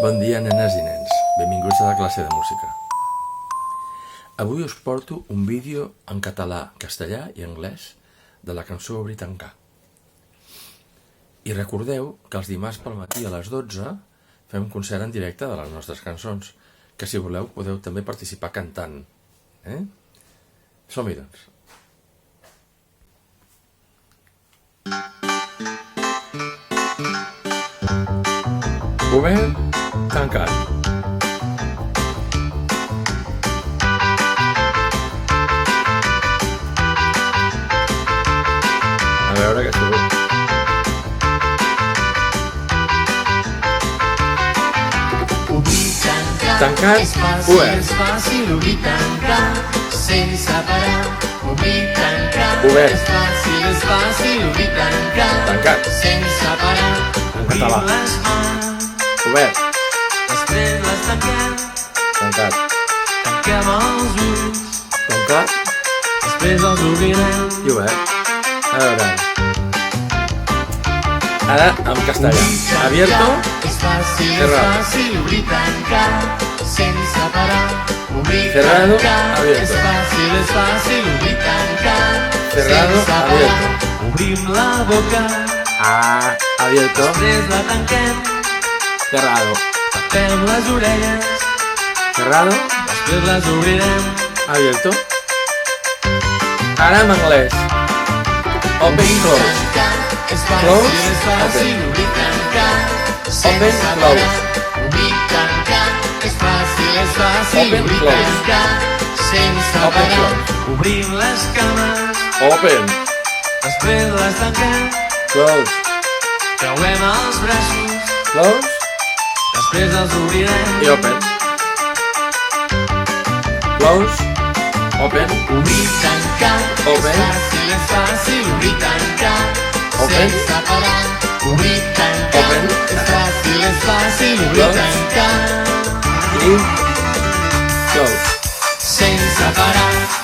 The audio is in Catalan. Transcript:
Bon dia, nenes i nens. Benvinguts a la classe de música. Avui us porto un vídeo en català, castellà i anglès de la cançó Obrir i tancar. I recordeu que els dimarts pel matí a les 12 fem concert en directe de les nostres cançons, que si voleu podeu també participar cantant. Som-hi, doncs. Obert, tancat. A veure què surt. Tancat, obert. És fàcil obrir, tancar, sense parar. Obrir, tancar, Obert. és fàcil obrir, tancar, Tancat. sense parar. En català. Obrim les mans, Obert, després les tanquem, tancat. tanquem els ulls, Tancat després els obrirem. i obert. A veure. Ara en castellà. Abierto, És fàcil, cerrado. obrir, tancar, sense parar. Obrir, Cerrado, tancar, abierto. és fàcil, obrir, tancar, Cerrado, sense parar. abierto. Obrim la boca, abierto, després la tanquem, cerrado. tapem les orelles, Cerrado, després les obrirem. abierto. Ara en anglès. Open, close. És Close, fàcil, obrir, tancar, Open, sense close. parar. Obrir, tancar, és fàcil, Open, obrir, close. tancar, sense Open, parar. close. Obrim les cames, Open, després les tanquem, close, creuem els braços, close després els obrirem. i open. Close, open, Obrir, tancar, Open. és fàcil, obrir, tancar, Open. sense parar. Obrir, tancar, Open. és fàcil, obrir, Close. tancar, i close. sense parar.